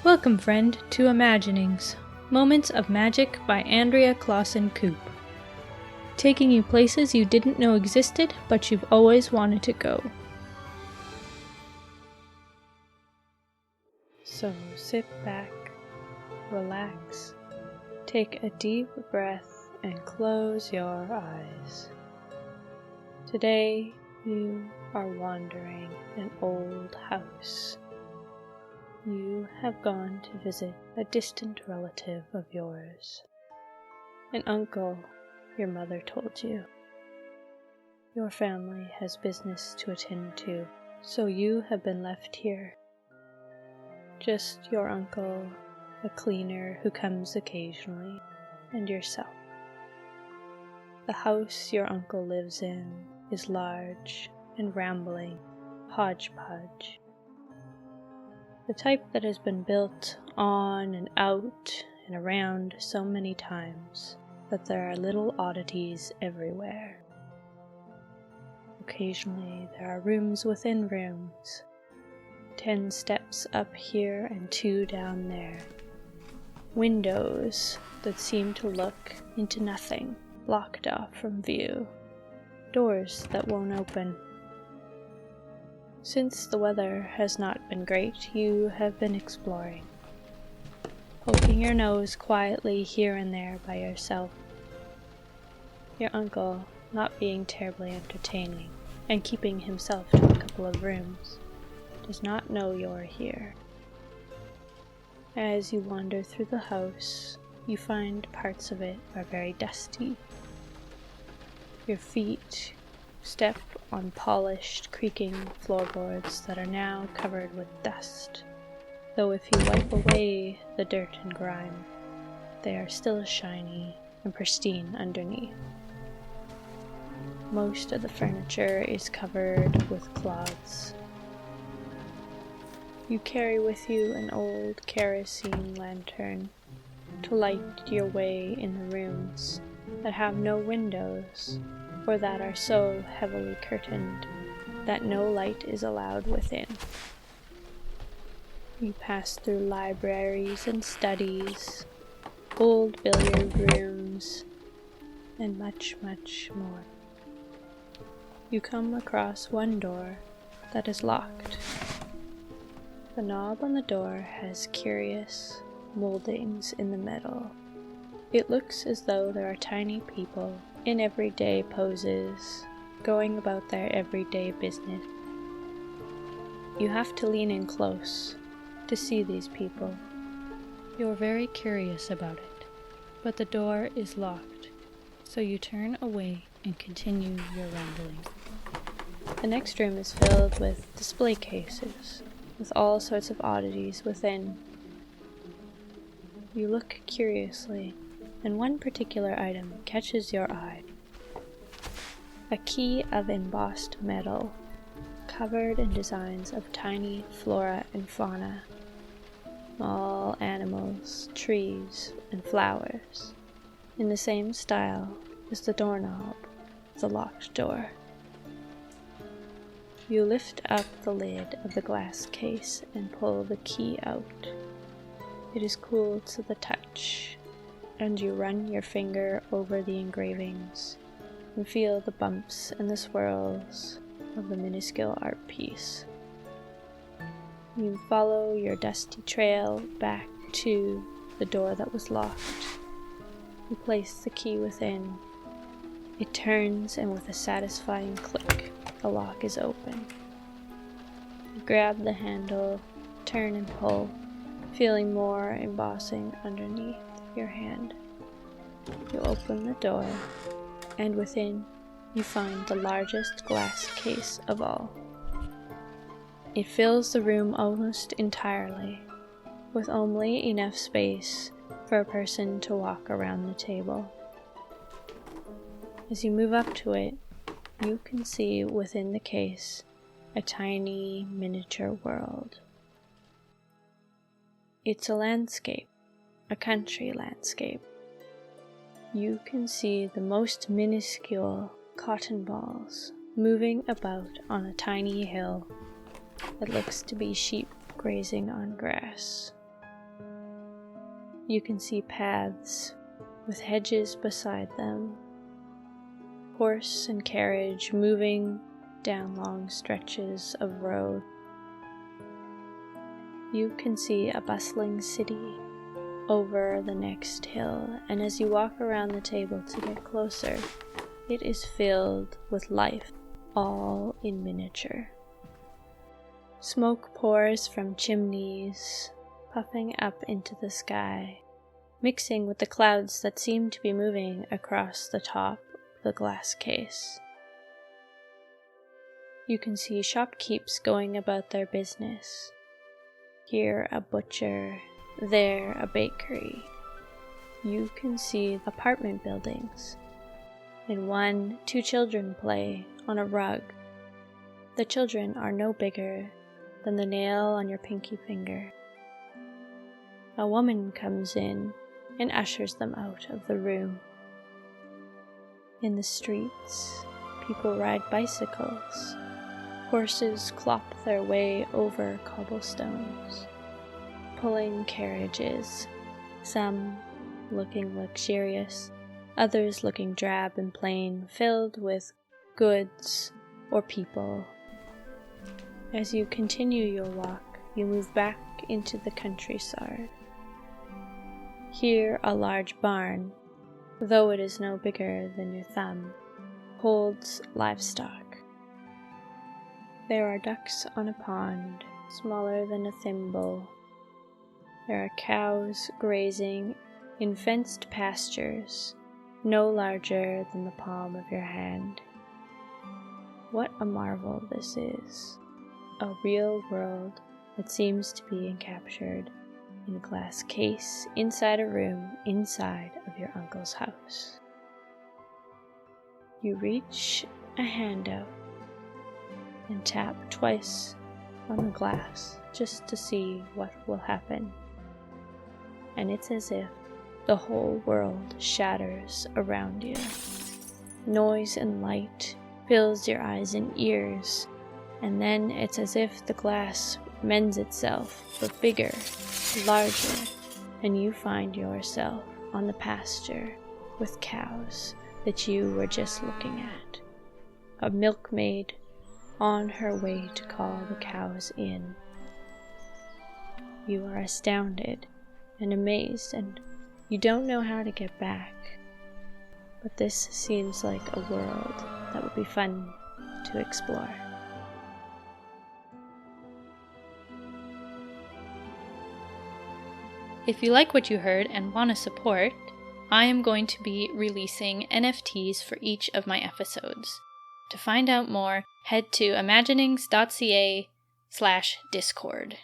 Welcome, friend, to Imaginings, Moments of Magic by Andrea Klassen-Koop. Taking you places you didn't know existed, but you've always wanted to go. So sit back, relax, take a deep breath, and close your eyes. Today, you are wandering an old house. You have gone to visit a distant relative of yours. An uncle, your mother told you. Your family has business to attend to, so you have been left here. Just your uncle, a cleaner who comes occasionally, and yourself. The house your uncle lives in is large and rambling, hodgepodge. The type that has been built on and out and around so many times that there are little oddities everywhere. Occasionally there are rooms within rooms, 10 steps up here and 2 down there. Windows that seem to look into nothing, blocked off from view. Doors that won't open. Since the weather has not been great, you have been exploring, poking your nose quietly here and there by yourself. Your uncle, not being terribly entertaining, and keeping himself to a couple of rooms, does not know you're here. As you wander through the house, you find parts of it are very dusty. Your feet step on polished, creaking floorboards that are now covered with dust, though if you wipe away the dirt and grime, they are still shiny and pristine underneath. Most of the furniture is covered with cloths. You carry with you an old kerosene lantern to light your way in the rooms that have no windows, or that are so heavily curtained that no light is allowed within. You pass through libraries and studies, old billiard rooms, and much, much more. You come across one door that is locked. The knob on the door has curious moldings in the middle. It looks as though there are tiny people in everyday poses, going about their everyday business. You have to lean in close to see these people. You're very curious about it, but the door is locked, so you turn away and continue your rambling. The next room is filled with display cases, with all sorts of oddities within. You look curiously, and one particular item catches your eye. A key of embossed metal, covered in designs of tiny flora and fauna, small animals, trees, and flowers, in the same style as the doorknob of the locked door. You lift up the lid of the glass case and pull the key out. It is cool to the touch, and you run your finger over the engravings and feel the bumps and the swirls of the minuscule art piece. You follow your dusty trail back to the door that was locked. You place the key within. It turns, and with a satisfying click, the lock is open. You grab the handle, turn and pull, feeling more embossing underneath your hand. You open the door, and within you find the largest glass case of all. It fills the room almost entirely, with only enough space for a person to walk around the table. As you move up to it, you can see within the case a tiny miniature world. It's a landscape, a country landscape. You can see the most minuscule cotton balls moving about on a tiny hill that looks to be sheep grazing on grass. You can see paths with hedges beside them, horse and carriage moving down long stretches of road. You can see a bustling city over the next hill, and as you walk around the table to get closer, it is filled with life, all in miniature. Smoke pours from chimneys, puffing up into the sky, mixing with the clouds that seem to be moving across the top of the glass case. You can see shopkeepers going about their business. Here a butcher, there a bakery. You can see apartment buildings. In one, 2 children play on a rug. The children are no bigger than the nail on your pinky finger. A woman comes in and ushers them out of the room. In the streets, people ride bicycles. Horses clop their way over cobblestones, pulling carriages, some looking luxurious, others looking drab and plain, filled with goods or people. As you continue your walk, you move back into the countryside. Here a large barn, though it is no bigger than your thumb, holds livestock. There are ducks on a pond, smaller than a thimble. There are cows grazing in fenced pastures, no larger than the palm of your hand. What a marvel this is, a real world that seems to be encaptured in a glass case inside a room inside of your uncle's house. You reach a hand out and tap twice on the glass just to see what will happen. And it's as if the whole world shatters around you. Noise and light fills your eyes and ears, and then it's as if the glass mends itself, but bigger, larger, and you find yourself on the pasture with cows that you were just looking at. A milkmaid on her way to call the cows in. You are astounded and amazed, and you don't know how to get back. But this seems like a world that would be fun to explore. If you like what you heard and want to support, I am going to be releasing NFTs for each of my episodes. To find out more, head to imaginings.ca/discord.